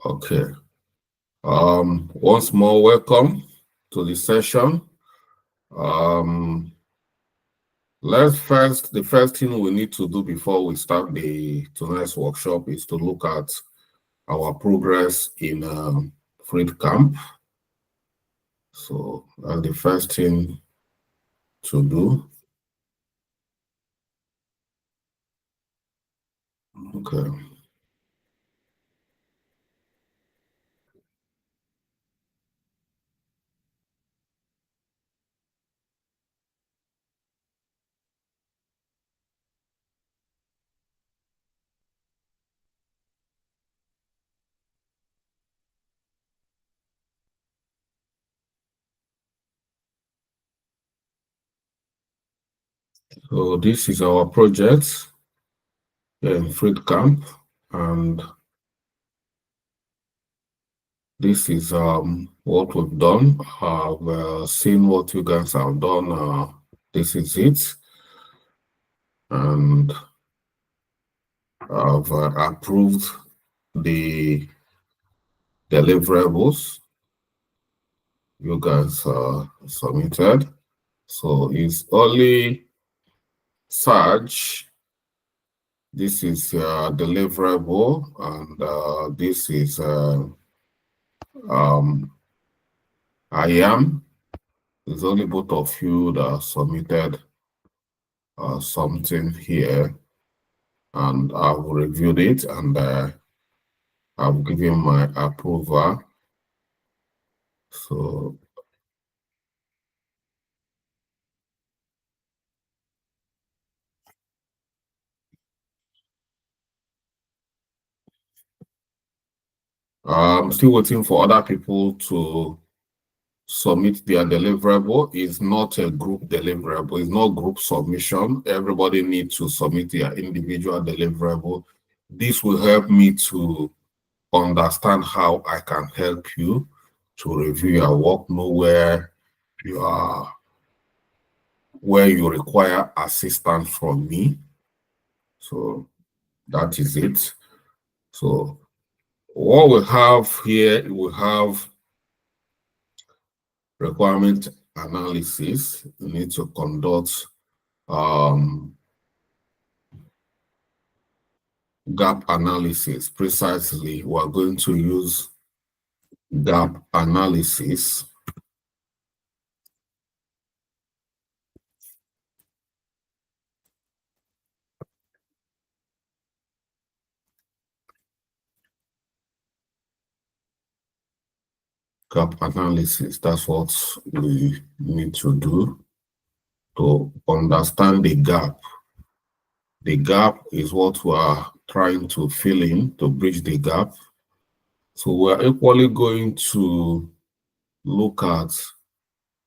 Okay. Once more, welcome to the session. The first thing we need to do before we start tonight's workshop is to look at our progress in Freed Camp. So that's the first thing to do. Okay. So this is our project in Freed Camp, and this is what we've done. I've seen what you guys have done. This is it. And I've approved the deliverables you guys submitted. So it's only Sarge. This is deliverable, and this is I am. It's only both of you that submitted something here, and I've reviewed it, and I've given my approval. So I'm still waiting for other people to submit their deliverable. Is not a group deliverable. It's not group submission. Everybody needs to submit their individual deliverable. This will help me to understand how I can help you to review your work, know where you require assistance from me. So that is it. So what we have here, we have requirement analysis. We need to conduct gap analysis. Precisely, we're going to use gap analysis. Gap analysis, that's what we need to do to understand the gap. The gap is what we are trying to fill in to bridge the gap. So we're equally going to look at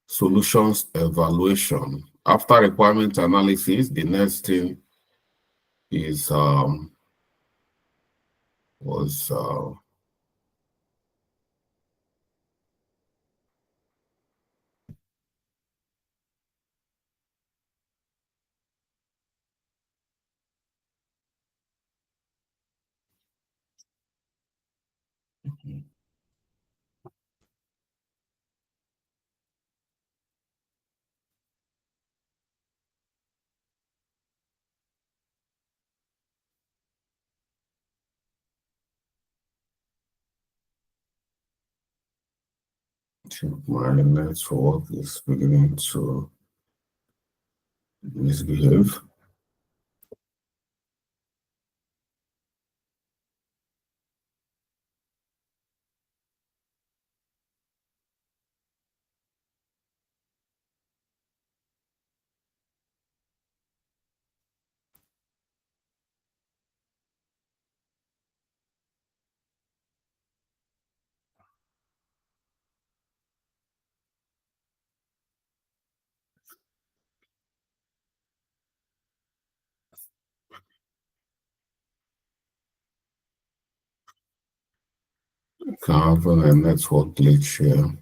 solutions evaluation. After requirement analysis, the next thing is my network is beginning to misbehave. Having a network glitch here.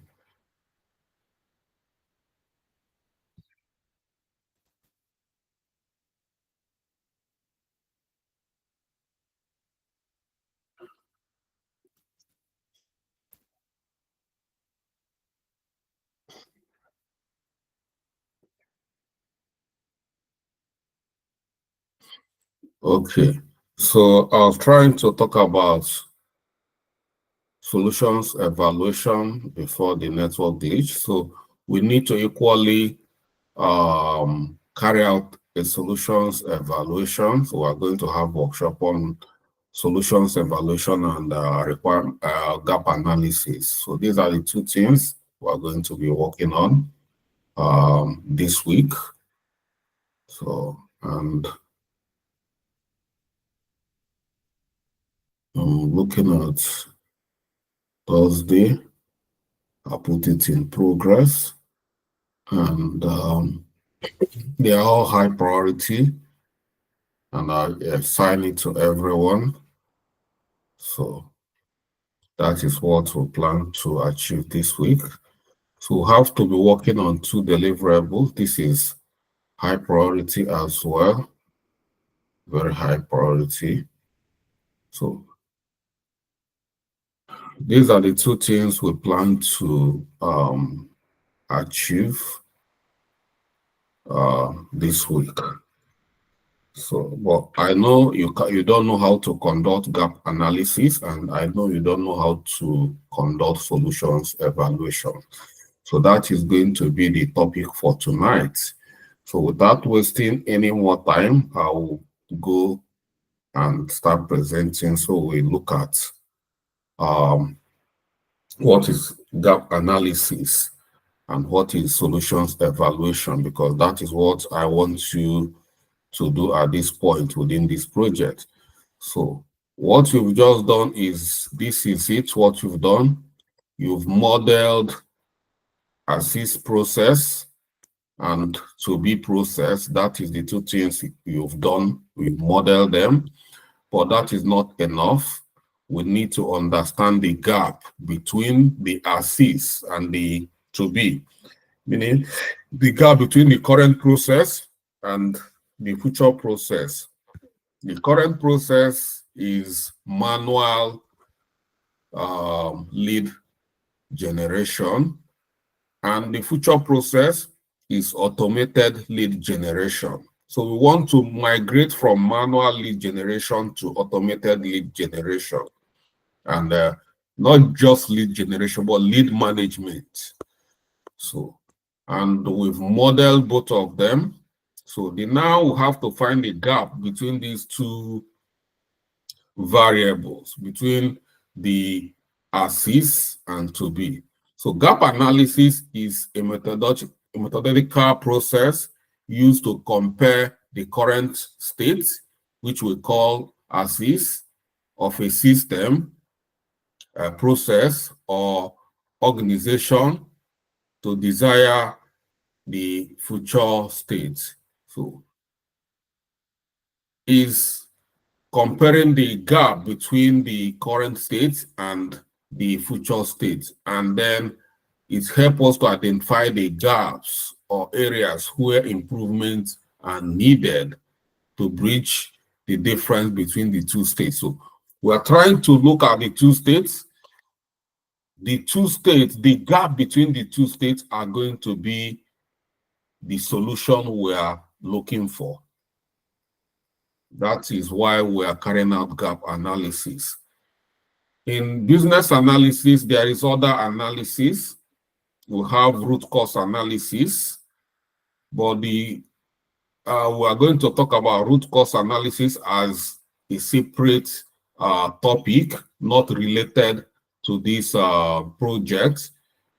Okay, so I was trying to talk about solutions evaluation before the network glitch. So we need to equally carry out a solutions evaluation. So we're going to have workshop on solutions evaluation and gap analysis. So these are the two things we're going to be working on this week. So, and I'm looking at Thursday, I put it in progress, and they are all high priority, and I assign it to everyone. So that is what we plan to achieve this week. So we have to be working on two deliverables. This is high priority as well, very high priority. So these are the two things we plan to achieve this week. So, but I know you don't know how to conduct gap analysis, and I know you don't know how to conduct solutions evaluation. So that is going to be the topic for tonight. So without wasting any more time, I will go and start presenting. So we look at what is gap analysis and what is solutions evaluation, because that is what I want you to do at this point within this project. So what you've just done is, this is it, what you've done. You've modeled assist process and to be processed. That is the two things you've done. We've modeled them, but that is not enough. We need to understand the gap between the assist and the to be, meaning the gap between the current process and the future process. The current process is manual lead generation, and the future process is automated lead generation. So we want to migrate from manual lead generation to automated lead generation. And not just lead generation, but lead management. So, and we've modeled both of them. So now we have to find a gap between these two variables, between the assist and to be. So gap analysis is a methodological process used to compare the current state, which we call assist, of a system, a process, or organization to desire the future state. So is comparing the gap between the current state and the future state. And then it helps us to identify the gaps or areas where improvements are needed to bridge the difference between the two states. So we're trying to look at the two states. The two states, the gap between the two states are going to be the solution we are looking for. That is why we are carrying out gap analysis. In business analysis, there is other analysis. We have root cause analysis, but we are going to talk about root cause analysis as a separate topic, not related to this project.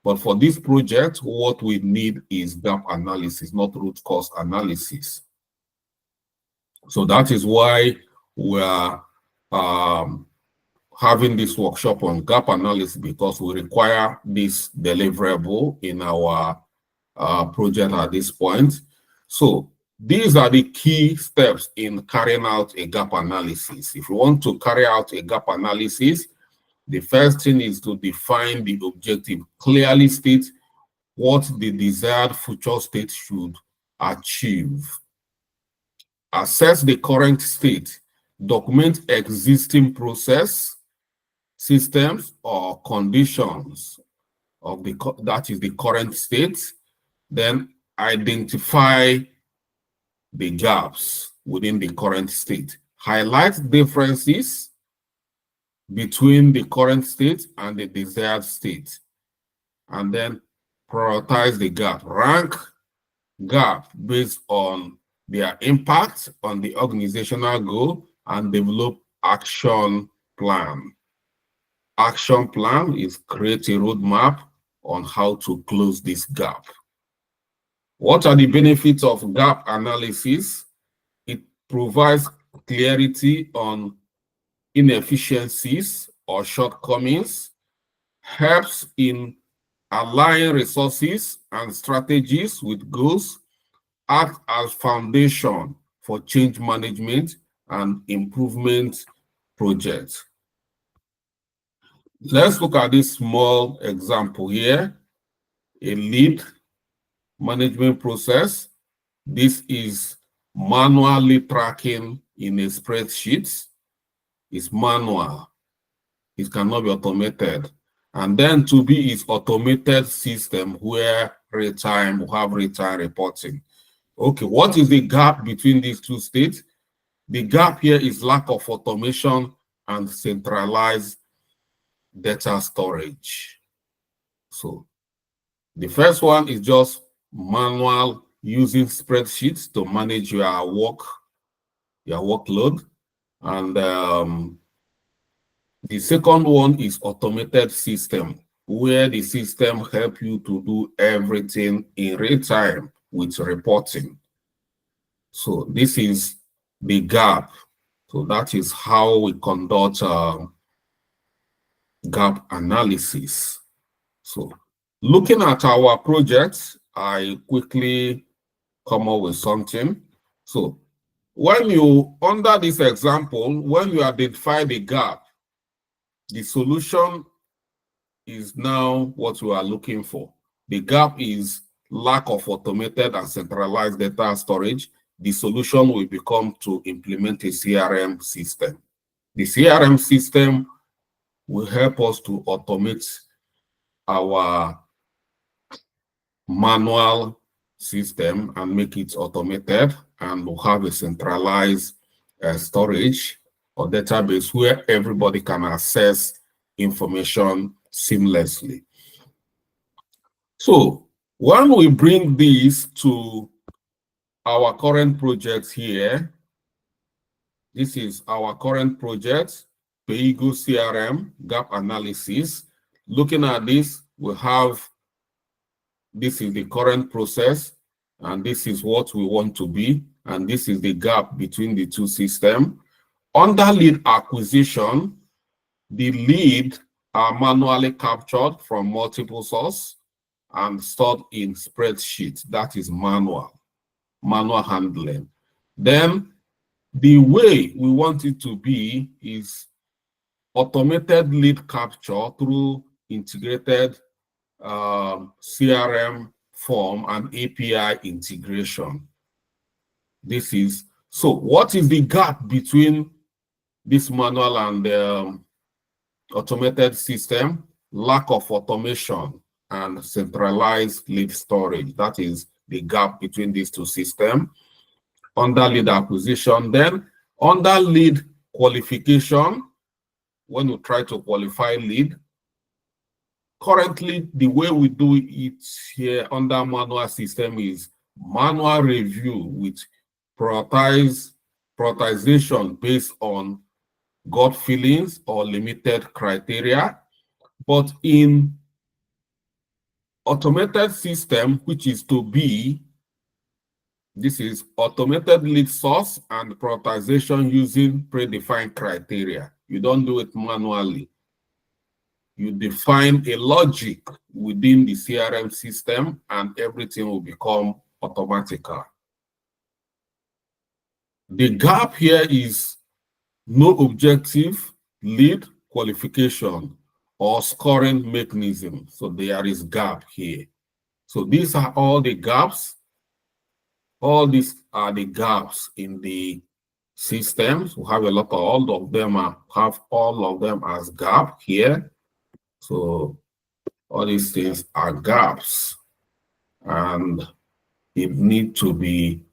But for this project, what we need is gap analysis, not root cause analysis. So that is why we are having this workshop on gap analysis, because we require this deliverable in our project at this point. So these are the key steps in carrying out a gap analysis. If you want to carry out a gap analysis, the first thing is to define the objective, clearly state what the desired future state should achieve. Assess the current state, document existing process, systems, or conditions of that is the current state. Then identify the gaps within the current state. highlight differences between the current state and the desired state, and then prioritize the gap. Rank gap based on their impact on the organizational goal, and develop action plan. Action plan is create a roadmap on how to close this gap. What are the benefits of gap analysis? It provides clarity on inefficiencies or shortcomings, helps in aligning resources and strategies with goals, act as foundation for change management and improvement projects. Let's look at this small example here, a lead management process. This is manually tracking in a spreadsheet. It's manual. It cannot be automated. And then to be is automated system where we have real-time reporting. Okay, what is the gap between these two states? The gap here is lack of automation and centralized data storage. So the first one is just manual using spreadsheets to manage your workload. And the second one is automated system, where the system help you to do everything in real time with reporting. So this is the gap. So that is how we conduct gap analysis. So looking at our projects, I quickly come up with something. So when you, under this example, when you identify the gap, the solution is now what we are looking for. The gap is lack of automated and centralized data storage. The solution will become to implement a CRM system. The CRM system will help us to automate our manual system and make it automated, and we'll have a centralized storage or database where everybody can access information seamlessly. So when we bring this to our current project here, this is our current project, PayeeGo CRM gap analysis. Looking at this, we have, this is the current process, and this is what we want to be, and this is the gap between the two systems. Under lead acquisition, the lead are manually captured from multiple sources and stored in spreadsheets. That is manual handling. Then the way we want it to be is automated lead capture through integrated CRM form and API integration. This is, so what is the gap between this manual and automated system? Lack of automation and centralized lead storage. That is the gap between these two systems. Under lead acquisition, then under lead qualification, when you try to qualify lead, currently the way we do it here under manual system is manual review with prioritization based on gut feelings or limited criteria. But in automated system, which is to be, this is automated lead source and prioritization using predefined criteria. You don't do it manually. You define a logic within the CRM system and everything will become automatical. The gap here is no objective lead qualification or scoring mechanism. So there is gap here. So these are all the gaps. All these are the gaps in the systems. We have a lot of, all of them have all of them as gap here. So all these things are gaps, and it need to be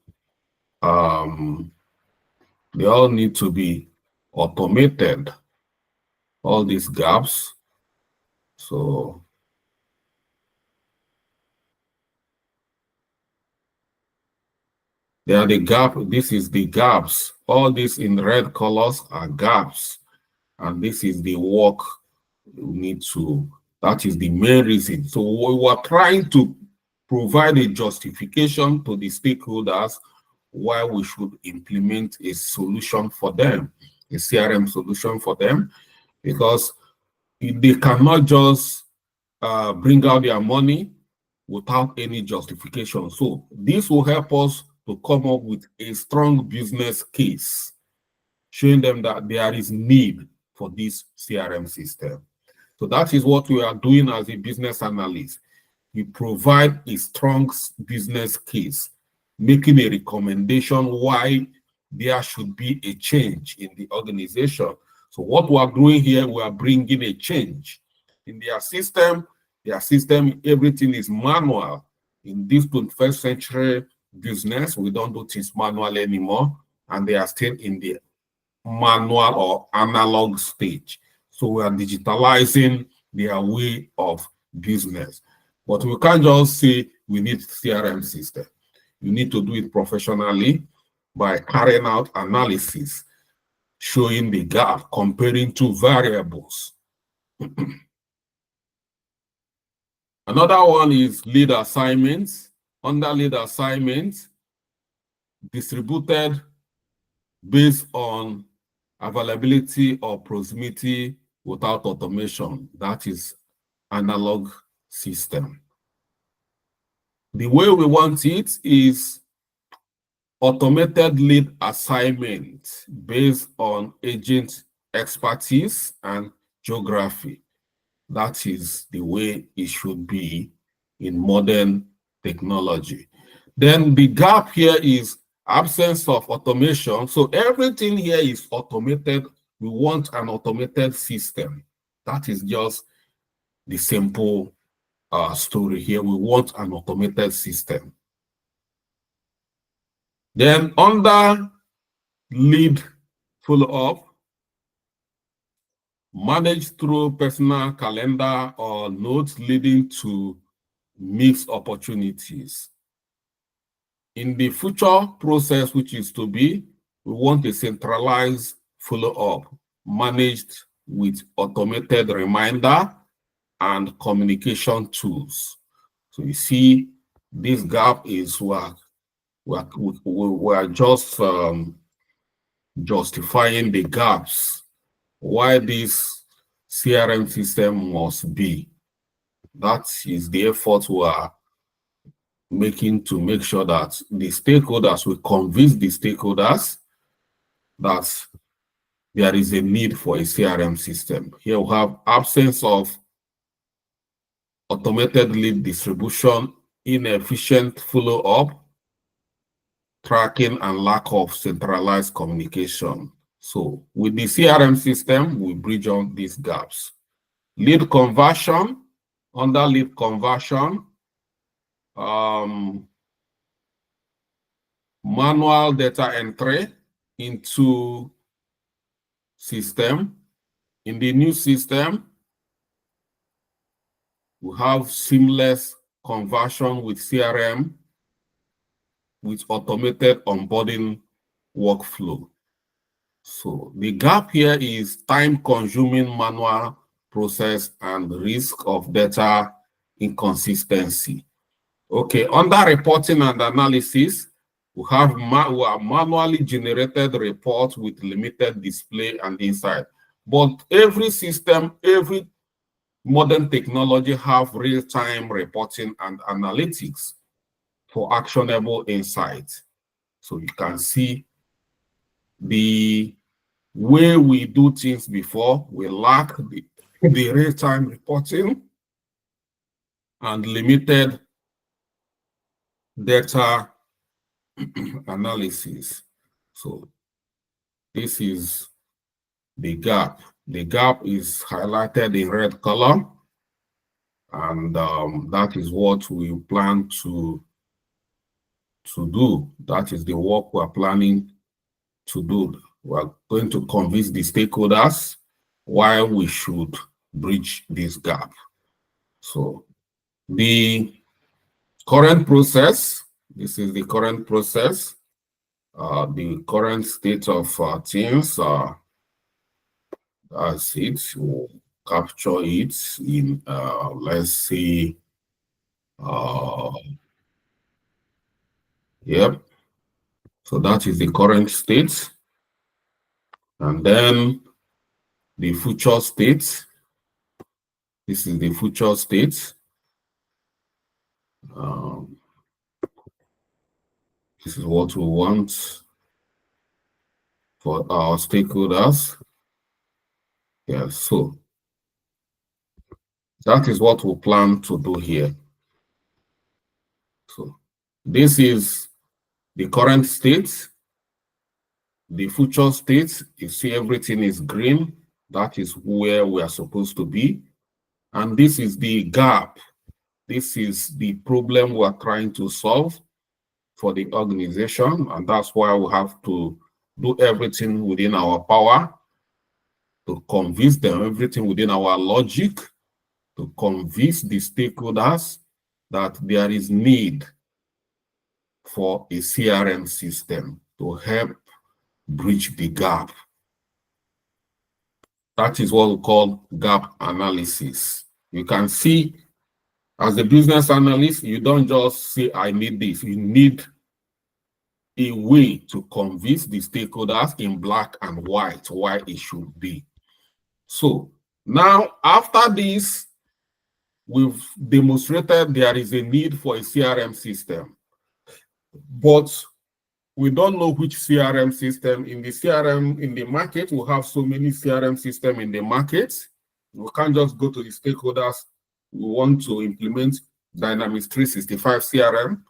They all need to be automated, all these gaps. So they are the gap. This is the gaps. All these in red colors are gaps. And this is the work we need to, that is the main reason. So we were trying to provide a justification to the stakeholders why we should implement a solution for them, a CRM solution for them, because they cannot just bring out their money without any justification. So this will help us to come up with a strong business case, showing them that there is need for this CRM system. So that is what we are doing as a business analyst. We provide a strong business case, making a recommendation why there should be a change in the organization. So what we are doing here, we are bringing a change in their system. Their system, everything is manual. In this 21st century business, we don't do things manual anymore, and they are still in the manual or analog stage. So we are digitalizing their way of business. But we can't just say we need CRM system. You need to do it professionally by carrying out analysis, showing the gap, comparing two variables. Another one is lead assignments. Under lead assignments, distributed based on availability or proximity without automation. That is analog system. The way we want it is automated lead assignment based on agent expertise and geography. That is the way it should be in modern technology. Then the gap here is absence of automation. So everything here is automated. We want an automated system. That is just the simple story here. We want an automated system. Then under lead follow-up, managed through personal calendar or notes leading to mixed opportunities. In the future process, which is to be, we want a centralized follow-up managed with automated reminder and communication tools. So you see, this gap is what we're just justifying the gaps, why this CRM system must be. That is the effort we are making to make sure that the stakeholders, we convince the stakeholders that there is a need for a CRM system. Here we have absence of automated lead distribution, inefficient follow-up, tracking, and lack of centralized communication. So with the CRM system, we bridge on these gaps. Lead conversion, under lead conversion, manual data entry into system. In the new system, we have seamless conversion with CRM with automated onboarding workflow. So the gap here is time-consuming manual process and risk of data inconsistency. Okay, under reporting and analysis, we have manually generated reports with limited display and insight. But every system, every modern technology have real-time reporting and analytics for actionable insights. So you can see the way we do things before, we lack the real-time reporting and limited data analysis. So this is the gap. The gap is highlighted in red color, and that is what we plan to do. That is the work we're planning to do. We are going to convince the stakeholders why we should bridge this gap. So the current process, this is the current process, the current state of things, that's it. We'll capture it in, let's see, yep. So that is the current state. And then the future state. This is the future state. This is what we want for our stakeholders. Yeah, so that is what we plan to do here. So this is the current state. The future state, you see everything is green. That is where we are supposed to be. And this is the gap. This is the problem we are trying to solve for the organization. And that's why we have to do everything within our power to convince them, everything within our logic, to convince the stakeholders that there is need for a CRM system to help bridge the gap. That is what we call gap analysis. You can see, as a business analyst, you don't just say, I need this. You need a way to convince the stakeholders in black and white why it should be. So now, after this, we've demonstrated there is a need for a CRM system, but we don't know which CRM system. In the market, we have so many CRM systems in the market. We can't just go to the stakeholders. We want to implement Dynamics 365 CRM.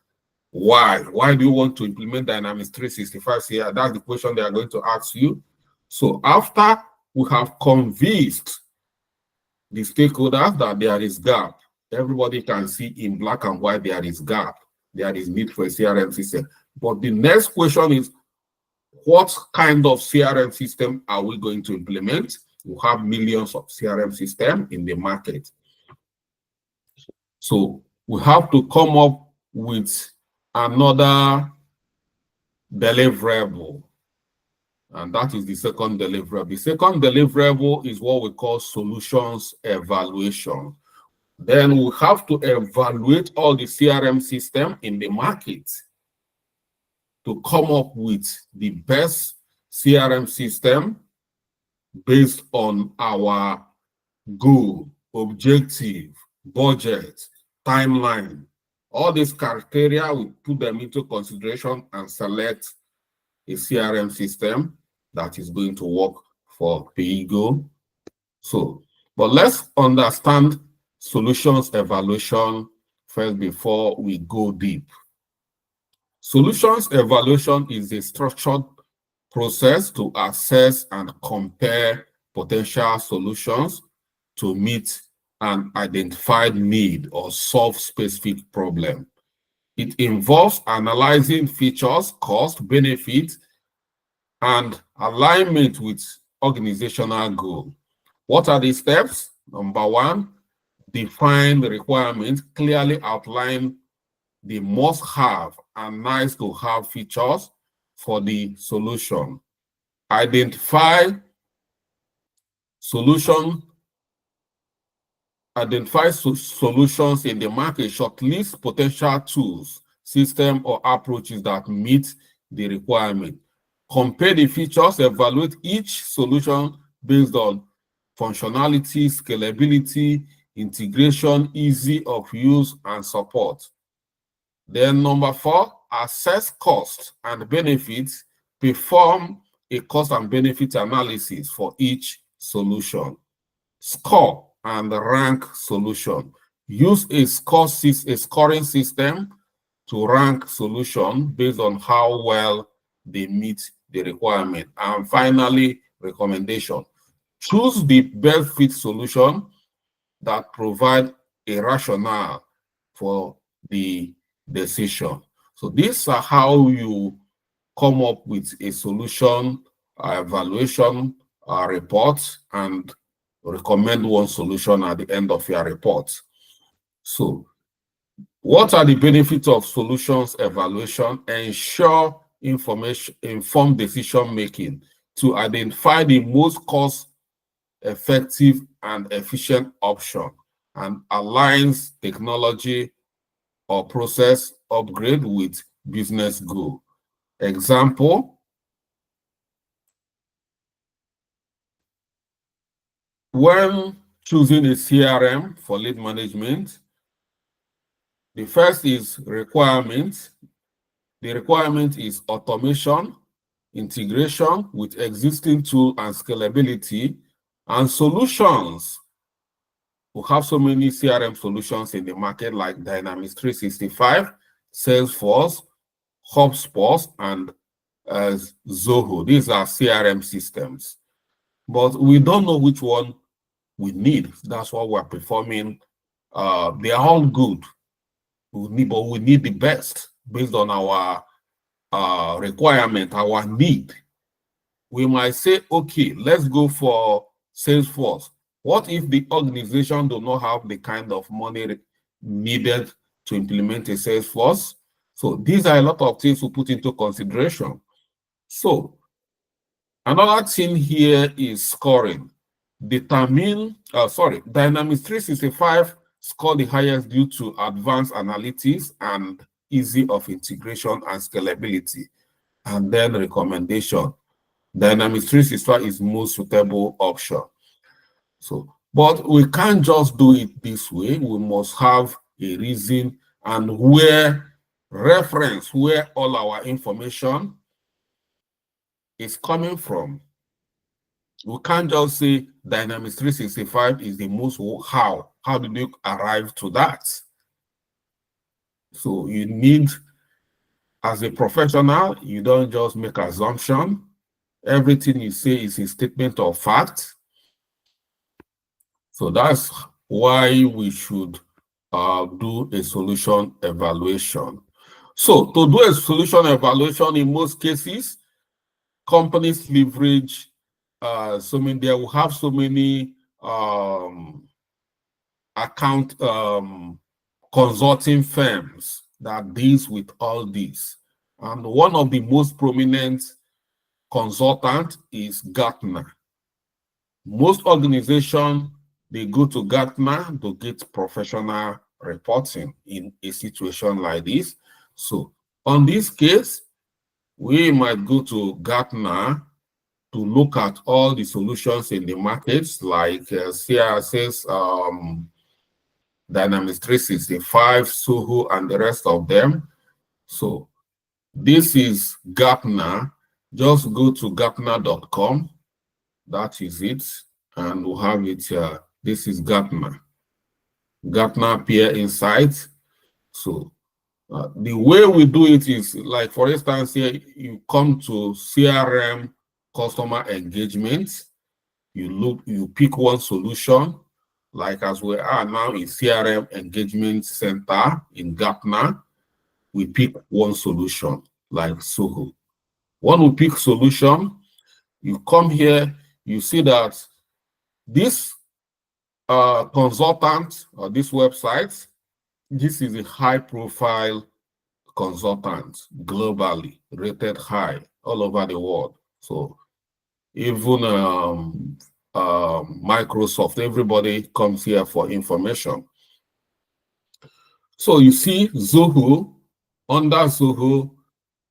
Why? Why do you want to implement Dynamics 365 CRM? That's the question they are going to ask you. So after we have convinced the stakeholders that there is gap, everybody can see in black and white there is gap. There is need for a CRM system. But the next question is, what kind of CRM system are we going to implement? We have millions of CRM systems in the market. So we have to come up with another deliverable. And that is the second deliverable. The second deliverable is what we call solutions evaluation. Then we have to evaluate all the CRM system in the market to come up with the best CRM system based on our goal, objective, budget, timeline. All these criteria, we put them into consideration and select a CRM system that is going to work for PayeeGo. So, but let's understand solutions evaluation first before we go deep. Solutions evaluation is a structured process to assess and compare potential solutions to meet an identified need or solve specific problem. It involves analyzing features, cost, benefits, and alignment with organizational goal. What are the steps? Number one, define the requirements, clearly outline the must-have and nice-to-have features for the solution. Identify solutions in the market, shortlist potential tools, systems, or approaches that meet the requirement. Compare the features, evaluate each solution based on functionality, scalability, integration, easy of use, and support. Then number four, assess cost and benefits. Perform a cost and benefit analysis for each solution. Score and rank solution. Use a scoring system to rank solution based on how well they meet the requirement. And finally, recommendation. Choose the best fit solution that provide a rationale for the decision. So these are how you come up with a solution evaluation report and recommend one solution at the end of your report. So, what are the benefits of solutions evaluation? Ensure informed decision making to identify the most cost-effective and efficient option, and aligns technology or process upgrade with business goal. Example, when choosing a CRM for lead management, the first is requirement. The requirement is automation, integration with existing tool and scalability, and solutions. We have so many CRM solutions in the market like Dynamics 365, Salesforce, HubSpot, and Zoho. These are CRM systems. But we don't know which one we need. That's why we're performing. They are all good. But we need the best based on our requirement, our need. We might say, okay, let's go for Salesforce. What if the organization do not have the kind of money needed to implement a Salesforce? So these are a lot of things to put into consideration. So another thing here is scoring. Dynamics 365 scored the highest due to advanced analytics and easy of integration and scalability. And then recommendation. Dynamics 365 is most suitable option. So, but we can't just do it this way. We must have a reason and where all our information is coming from. We can't just say Dynamics 365 is the most. How did you arrive to that? So you need, as a professional, you don't just make assumption. Everything you say is a statement of fact. So that's why we should do a solution evaluation. So to do a solution evaluation, in most cases, companies leverage they will have so many consulting firms that deals with all this. And one of the most prominent consultants is Gartner. Most organizations, they go to Gartner to get professional reporting in a situation like this. So on this case, we might go to Gartner to look at all the solutions in the markets like CRS's, Dynamics 365, Soho, and the rest of them. So this is Gartner. Just go to gartner.com. That is it. And we'll have it here. This is Gartner. Gartner Peer Insights. So the way we do it is, like, for instance, here you come to CRM customer engagement. You pick one solution, like as we are now in CRM Engagement Center in Gartner. We pick one solution, like Soho. When we pick solution, you come here, you see that this consultant or this website, this is a high-profile consultant, globally rated high all over the world. So even Microsoft, everybody comes here for information. So you see Zoho. Under Zoho,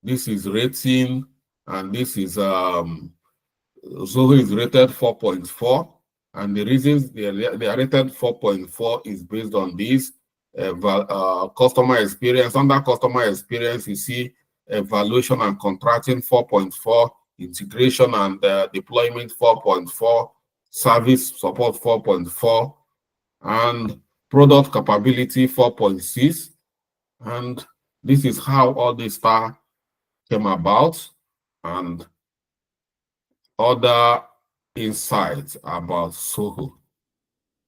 this is rating, and this is Zoho is rated 4.4, and the reasons they are rated 4.4 is based on this customer experience. Under customer experience, you see evaluation and contracting 4.4, integration and deployment 4.4, service support 4.4, and product capability 4.6. And this is how all this stuff came about, and other insights about Soho.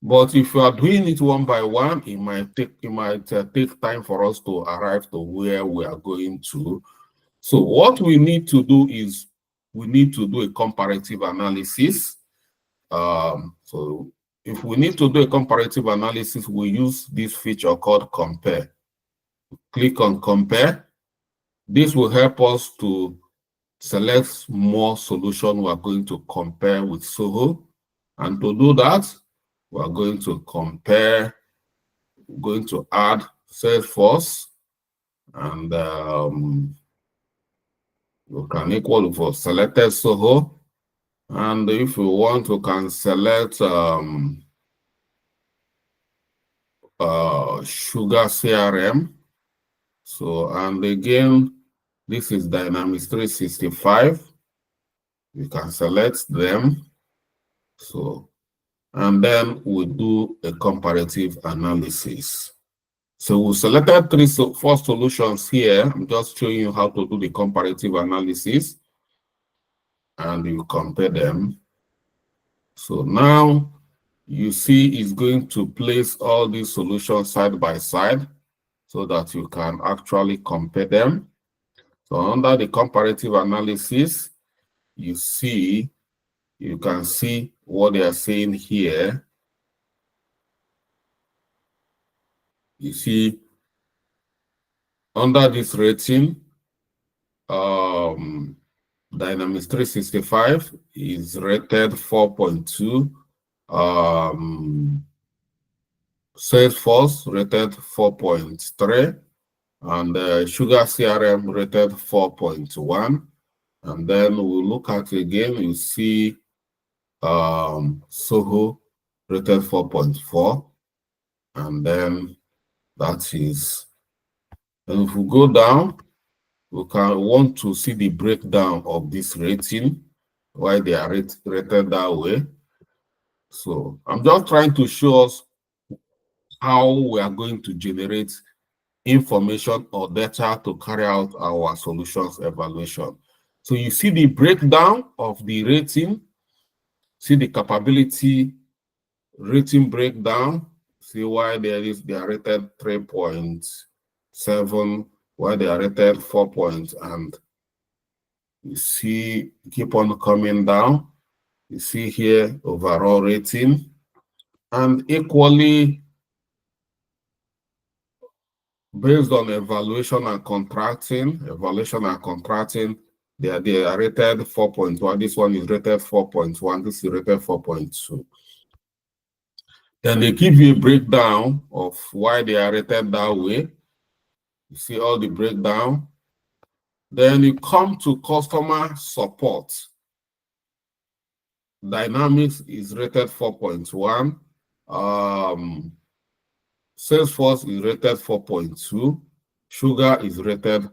But if you are doing it one by one, it might take time for us to arrive to where we are going to. So what we need to do is we need to do a comparative analysis. So if we need to do a comparative analysis, we use this feature called compare. Click on compare. This will help us to select more solutions we are going to compare with Soho. And to do that, we are going to compare, going to add Salesforce, and we can equal for selected Soho. And if we want, we can select Sugar CRM. So, and again, this is Dynamics 365. You can select them. So, and then we do a comparative analysis. So we selected four solutions here. I'm just showing you how to do the comparative analysis, and you compare them. So now you see it's going to place all these solutions side by side so that you can actually compare them. So under the comparative analysis, you can see what they are saying here. You see under this rating, Dynamics 365 is rated 4.2. Salesforce rated 4.3, and Sugar CRM rated 4.1. And then we look at again, you see Soho rated 4.4, and then that is. And if we go down, we can want to see the breakdown of this rating, why they are rated that way. So I'm just trying to show us how we are going to generate information or data to carry out our solutions evaluation. So you see the breakdown of the rating, see the capability rating breakdown, see why they are rated 3.7, why they are rated 4 points, and you see keep on coming down. You see here overall rating, and equally based on evaluation and contracting, they are rated 4.1. This one is rated 4.1. This is rated 4.2. Then they give you a breakdown of why they are rated that way. You see all the breakdown. Then you come to customer support. Dynamics is rated 4.1. Salesforce is rated 4.2. Sugar is rated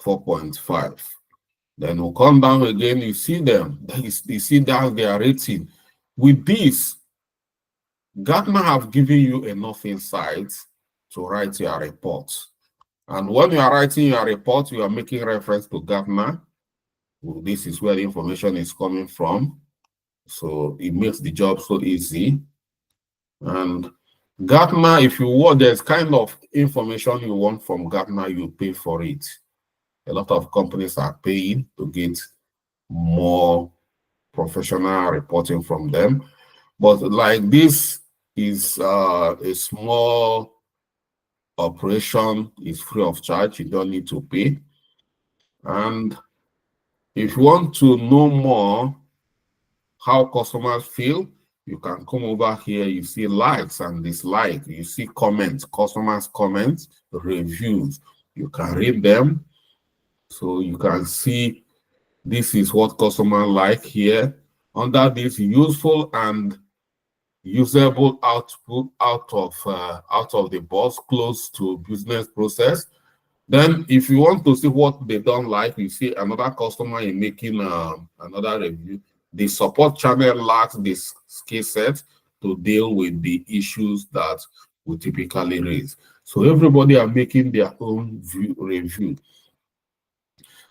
4.5. Then we'll come down again, you see them. You see down their rating. With this, Gartner have given you enough insights to write your report. And when you are writing your report, you are making reference to Gartner. Well, this is where the information is coming from. So it makes the job so easy. And Gartner, if you want, there's kind of information you want from Gartner, you pay for it. A lot of companies are paying to get more professional reporting from them. But like this is a small operation, is free of charge. You don't need to pay. And if you want to know more how customers feel, you can come over here. You see likes and dislikes. You see comments, customers' comments, reviews. You can read them. So you can see this is what customers like here. Under this, useful and usable output out of the box, close to business process. Then if you want to see what they don't like, you see another customer is making another review. The support channel lacks this skill set to deal with the issues that we typically raise. So everybody are making their own review.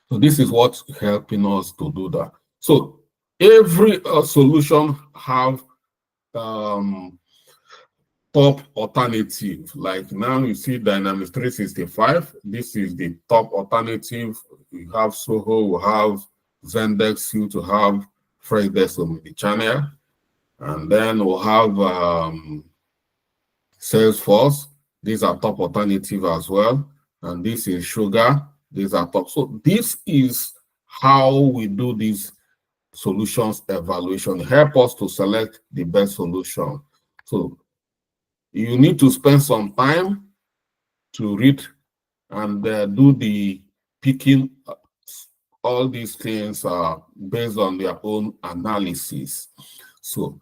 So this is what's helping us to do that. So every solution have top alternative. Like now you see Dynamics 365. This is the top alternative. We have Soho, we have Zendesk you to have Freshdesk Omnichannel. And then we'll have Salesforce. These are top alternative as well. And this is Sugar. These are top. So this is how we do this solutions evaluation. Help us to select the best solution. So you need to spend some time to read and do the picking. All these things are based on their own analysis. So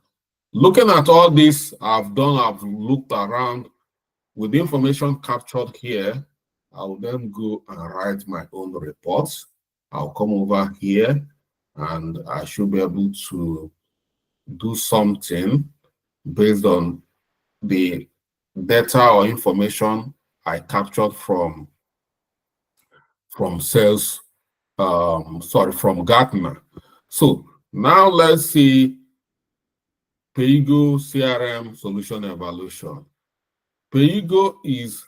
looking at all this, I've looked around with the information captured here. I'll then go and write my own reports. I'll come over here and I should be able to do something based on the data or information I captured from sales, from Gartner. So now let's see PayeeGo CRM solution evaluation. PayeeGo is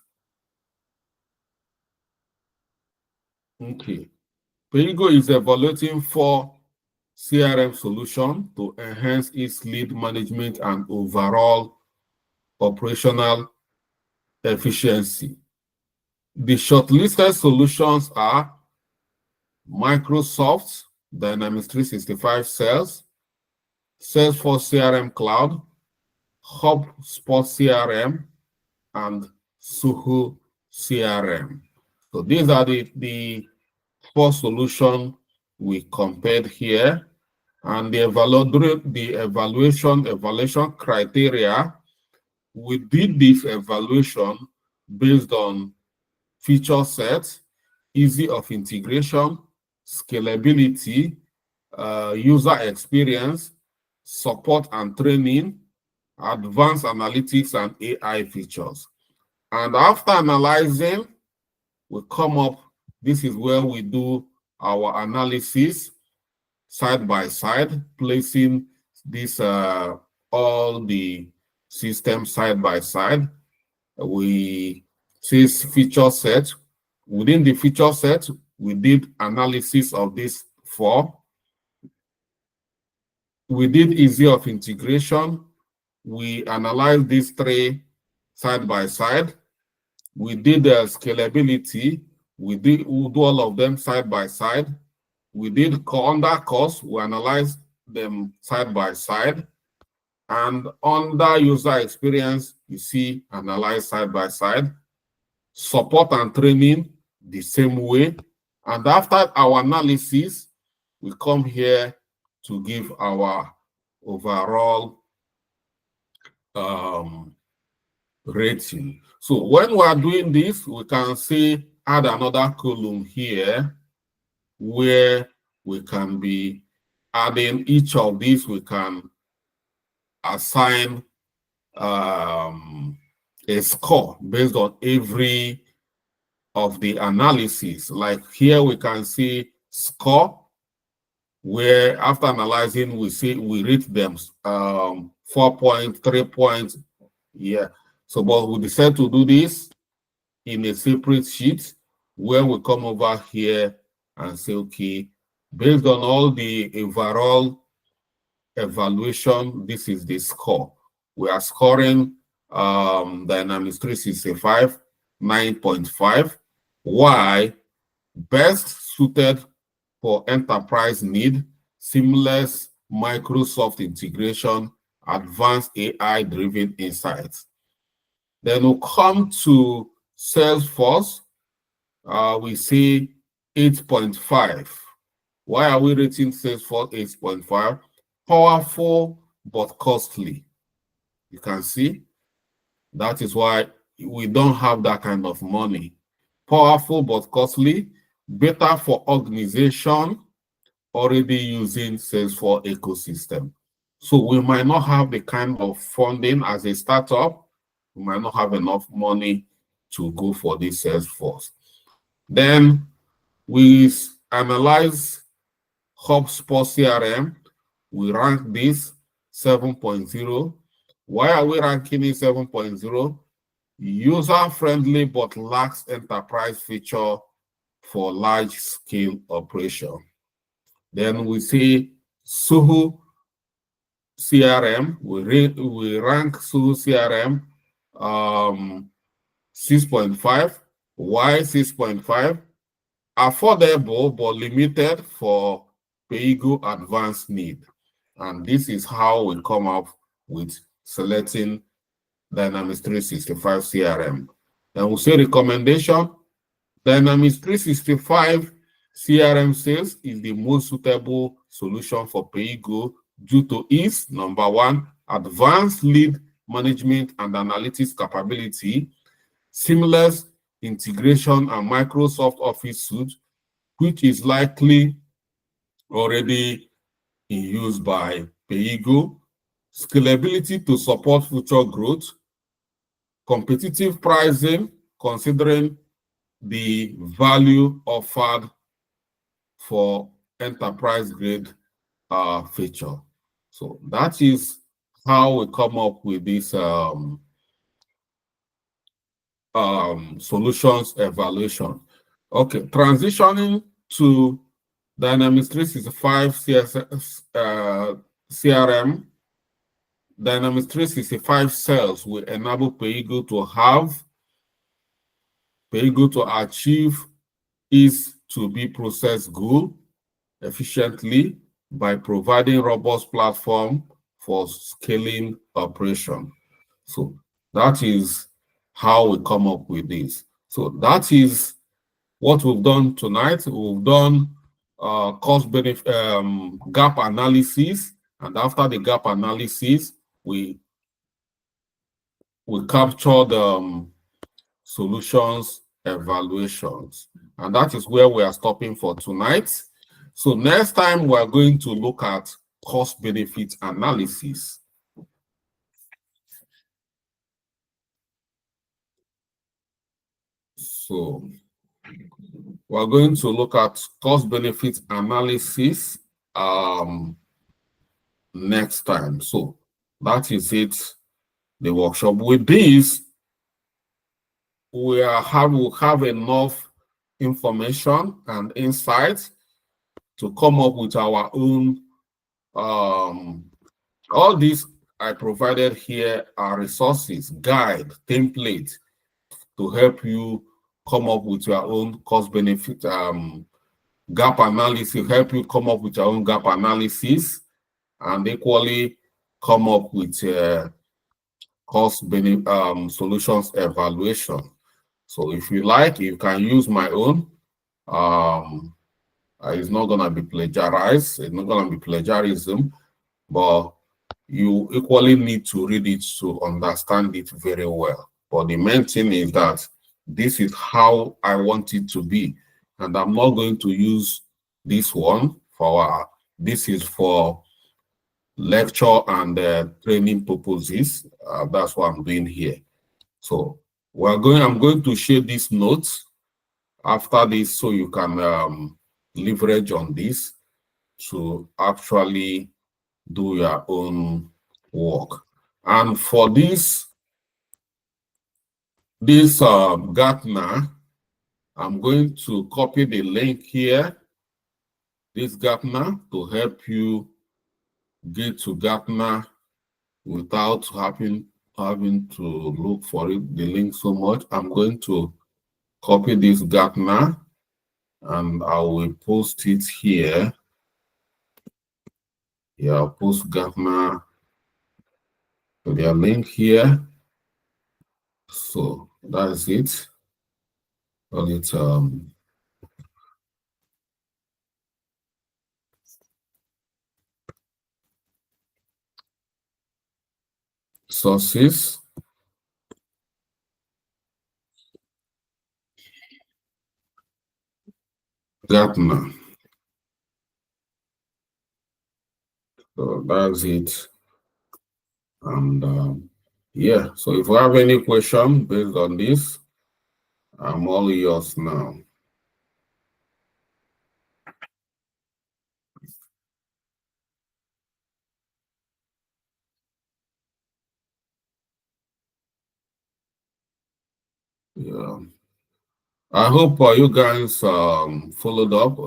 PayeeGo is evaluating 4 CRM solution to enhance its lead management and overall operational efficiency. The shortlisted solutions are Microsoft Dynamics 365 Sales, Salesforce CRM Cloud, HubSpot CRM, and Suhu CRM. So these are the 4 solutions we compared here. And the evaluation criteria, we did this evaluation based on feature set, ease of integration, scalability, user experience, support and training, advanced analytics and AI features. And after analyzing, we come up, this is where we do our analysis side by side, placing this all the systems side by side. We see feature set. Within the feature set, we did analysis of these 4. We did ease of integration. We analyzed these 3 side by side. We did scalability. We do all of them side by side. We did under cost. We analyzed them side by side. And under user experience, you see analyze side by side. Support and training the same way. And after our analysis, we come here to give our overall rating. So when we are doing this, we can see add another column here where we can be adding each of these. We can assign a score based on every of the analysis. Like here we can see score, where after analyzing we rate them 4 points, 3 points. Yeah. So but we decided to do this in a separate sheet where we come over here and say, okay, based on all the overall evaluation, this is the score. We are scoring Dynamics 365 9.5. Why? Best suited for enterprise need, seamless Microsoft integration, advanced AI-driven insights. Then we'll come to Salesforce. We see 8.5. Why are we rating Salesforce 8.5? Powerful but costly. You can see that is why we don't have that kind of money. Powerful but costly, better for organization already using Salesforce ecosystem. So we might not have the kind of funding as a startup. We might not have enough money to go for this Salesforce. Then we analyze HubSpot CRM. We rank this 7.0. Why are we ranking it 7.0? User-friendly but lacks enterprise feature for large-scale operation. Then we say Soho CRM. We rank Soho CRM 6.5. Why 6.5? Affordable but limited for PayeeGo advanced need. And this is how we come up with selecting Dynamics 365 CRM. Then we'll say recommendation. Dynamics 365 CRM sales is the most suitable solution for PayeeGo due to its, number one, advanced lead management and analytics capability, seamless integration and Microsoft Office suite, which is likely already in use by PayeeGo, scalability to support future growth, competitive pricing considering the value offered for enterprise grade feature. So that is how we come up with this solutions evaluation. Okay, transitioning to Dynamics 365 CRM, Dynamics 365 sales will enable PayeeGo to achieve is to be process goal efficiently by providing robust platform for scaling operation. So that is how we come up with this. So that is what we've done tonight. We've done cost benefit gap analysis, and after the gap analysis, we captured solutions evaluations, and that is where we are stopping for tonight. So next time we are going to look at cost benefit analysis. So we're going to look at cost benefit analysis next time. So that is it, the workshop. With this, we'll have enough information and insights to come up with our own. All these I provided here are resources, guide, template to help you come up with your own cost benefit gap analysis, help you come up with your own gap analysis, and equally come up with cost benefit solutions evaluation. So if you like, you can use my own. It's not going to be plagiarized. It's not going to be plagiarism, but you equally need to read it to understand it very well. But the main thing is that this is how I want it to be. And I'm not going to use this one for, this is for lecture and training purposes. That's what I'm doing here. So I'm going to share these notes after this so you can leverage on this to actually do your own work. And for this Gartner, I'm going to copy the link here, this Gartner, to help you get to Gartner without having to look for it, the link so much. I'm going to copy this Gartner and I will post it here. Yeah, I'll post Gartner to their link here. So that's it. Call it sources. Gartner. So that's it. And yeah, so if you have any question based on this, I'm all yours now. Yeah. I hope you guys followed up.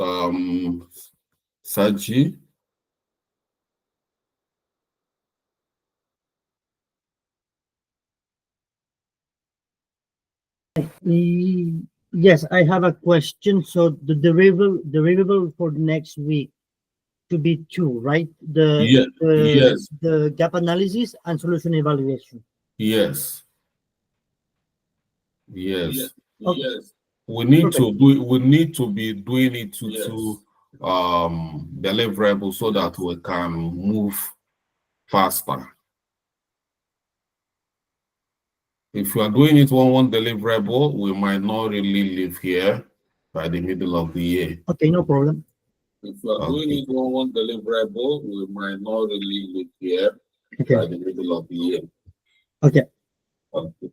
Saji? Yes, I have a question. So the derivative for next week to be two, right? Yeah, yes, The gap analysis and solution evaluation. yes, Yes. yes. Okay, Yes. We need perfect. to do it, we need to be doing it to deliverable so that we can move faster. If you are doing it one deliverable, we might not really live here by the middle of the year. Okay, no problem. If you are doing it one deliverable, we might not really live here Okay, by the middle of the year. okay. Okay.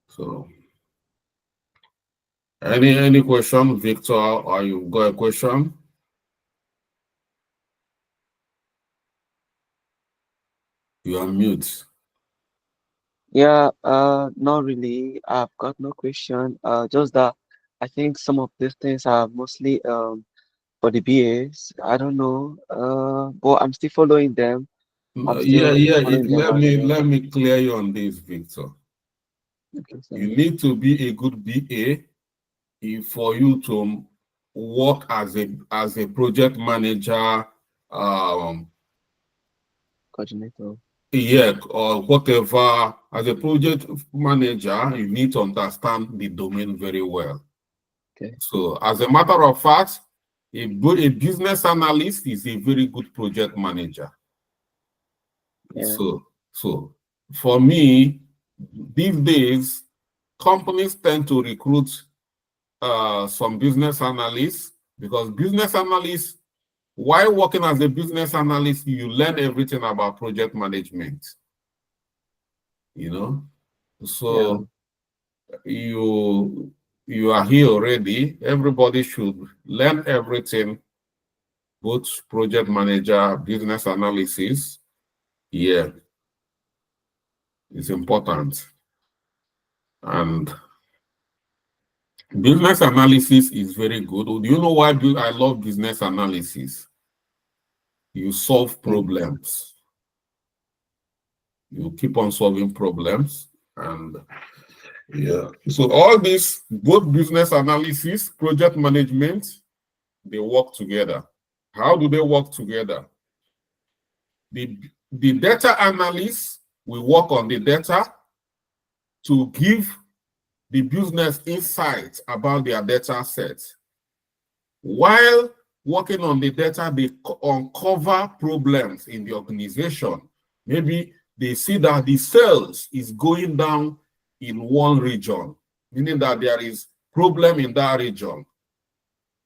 So, any question, Victor? Or you got a question? You are mute. Yeah, not really. I've got no question. Just that I think some of these things are mostly for the BAs. I don't know. But I'm still following them. I'm Yeah, still yeah. following them Let out. me clear you on this, Victor. Okay, so You need to be a good BA for you to work as a project manager, coordinator. yeah, or whatever. As a project manager, you need to understand the domain very well. Okay. So, as a matter of fact, a business analyst is a very good project manager. Yeah. So for me, these days, companies tend to recruit some business analysts because business analysts, while working as a business analyst, you learn everything about project management, you know. Yeah. So you are here already. Everybody should learn everything, both project manager, business analysis. Yeah, it's important. And business analysis is very good. Do you know why I love business analysis? You solve Yeah. problems. You keep on solving problems. And yeah. So all this, both business analysis, project management, they work together. How do they work together? The data analysts will work on the data to give the business insights about their data set. While working on the data, they uncover problems in the organization. Maybe they see that the sales is going down in one region, meaning that there is problem in that region.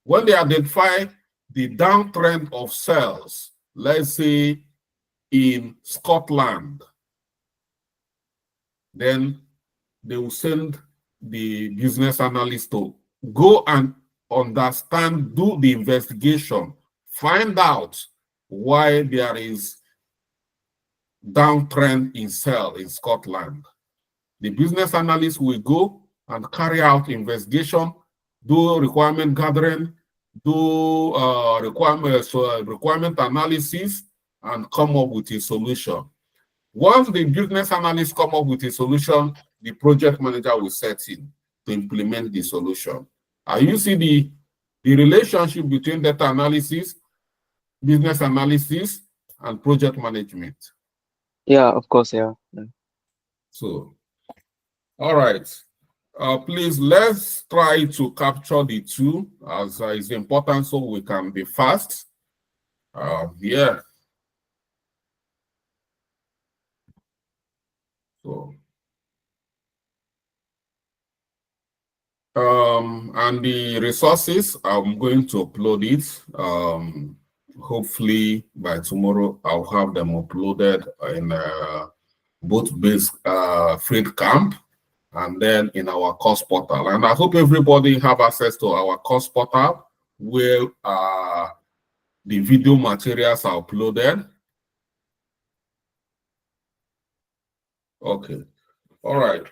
When they identify the downtrend of sales, let's say in Scotland, then they will send the business analyst to go and understand, do the investigation, find out why there is downtrend in sale in Scotland. The business analyst will go and carry out investigation, do requirement gathering, do requirement analysis, and come up with a solution. Once the business analyst come up with a solution, the project manager will set in to implement the solution. And you see the relationship between data analysis, business analysis, and project management. Yeah, of course, yeah. Yeah. So, all right. Please, let's try to capture the two as it's important so we can be fast. Yeah. So, and the resources, I'm going to upload it. Hopefully by tomorrow, I'll have them uploaded in both base Freight Camp and then in our course portal. And I hope everybody have access to our course portal where the video materials are uploaded. Okay. All right.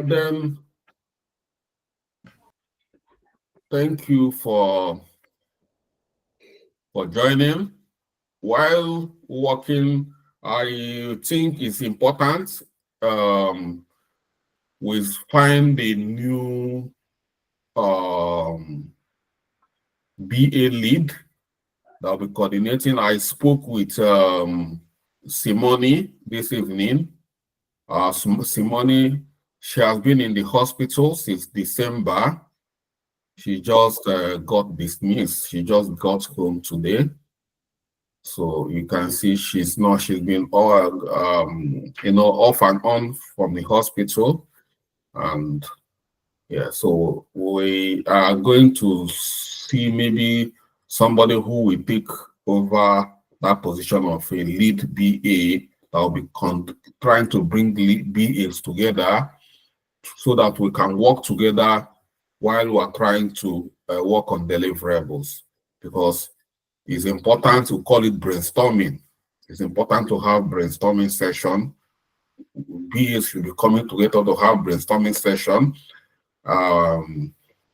Then thank you for joining. While working, I think it's important we find a new BA lead that will be coordinating. I spoke with Simone this evening. Simone, she has been in the hospital since December. She just got dismissed. She just got home today. So you can see she's been all, off and on from the hospital. And yeah, so we are going to see maybe somebody who will take over that position of a lead BA that will be trying to bring lead BAs together so that we can work together while we are trying to work on deliverables, because it's important to call it brainstorming. It's important to have brainstorming session. BAs should be coming together to have brainstorming session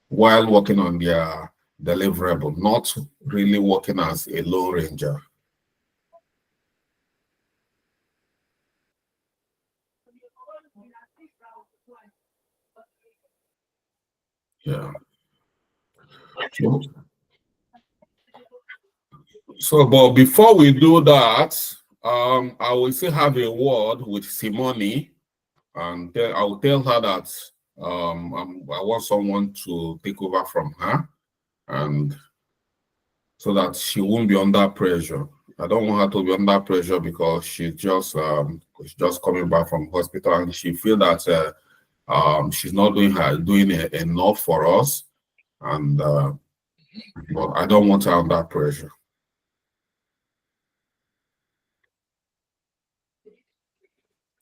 while working on their deliverable, not really working as a low ranger. Yeah. So, but before we do that, I will still have a word with Simone, and I will tell her that I want someone to take over from her, and so that she won't be under pressure. I don't want her to be under pressure because she's just coming back from hospital and she feel that she's not doing enough for us, and but I don't want her under pressure.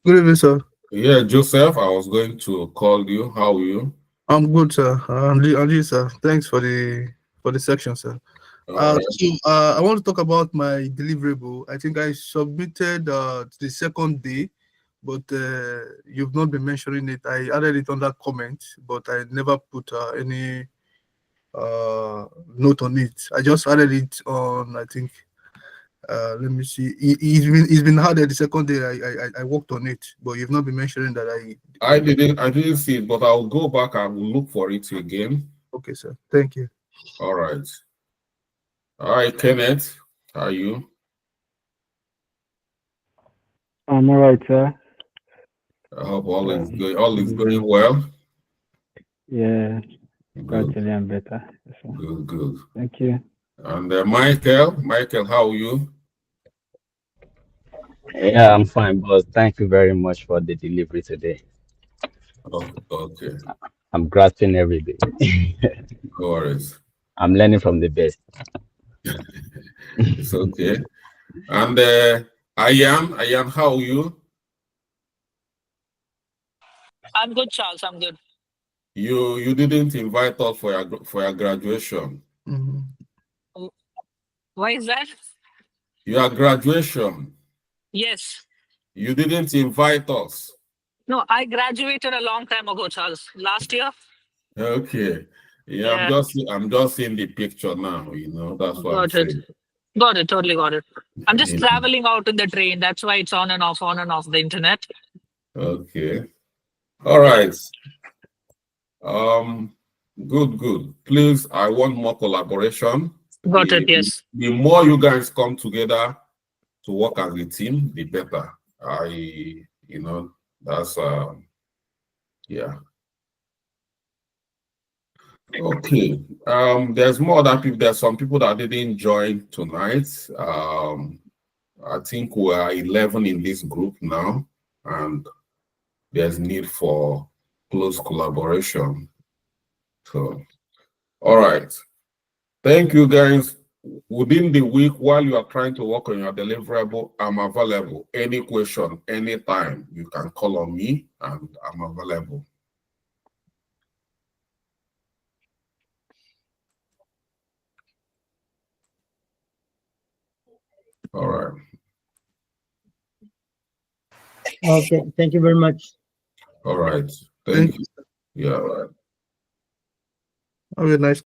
Good evening, sir. Yeah, Joseph, I was going to call you. How are you? I'm good, sir. I'm you, sir. Thanks for the section, sir. Right. I want to talk about my deliverable. I think I submitted the second day, but you've not been mentioning it. I added it on that comment, but I never put any note on it. I just added it on, I think. Let me see. It's been added the second day. I worked on it, but you've not been mentioning that I didn't see it, but I'll go back and look for it again. Okay, sir. Thank you. All right. All right, Kenneth, how are you? I'm all right, sir. I hope all is going well. Yeah, Good, gradually I'm better. So, good. thank you. And Michael, how are you? Yeah, I'm fine, boss. Thank you very much for the delivery today. Oh, okay. I'm grasping every day. No worries. I'm learning from the best. It's okay. And Ayan, how are you? I'm good, Charles. I'm good. You didn't invite us for your graduation. Mm-hmm. Why is that? Your graduation. Yes. You didn't invite us. No, I graduated a long time ago, Charles. Last year. Okay. Yeah, Yeah. I'm just seeing the picture now, that's what I'm Got it. saying. Got it. Totally got it. I'm just Yeah. traveling out in the train. That's why it's on and off the internet. Okay. All right. Good. Please, I want more collaboration. Got it. Yes. The more you guys come together to work as a team, the better. That's yeah. Okay. There's more other people. There's some people that didn't join tonight. I think we are 11 in this group now, and there's need for close collaboration. So, all right. Thank you, guys. Within the week, while you are trying to work on your deliverable, I'm available. Any question, anytime, you can call on me, and I'm available. All right. Okay, thank you very much. All right. Thank you. Yeah, all right. Have a nice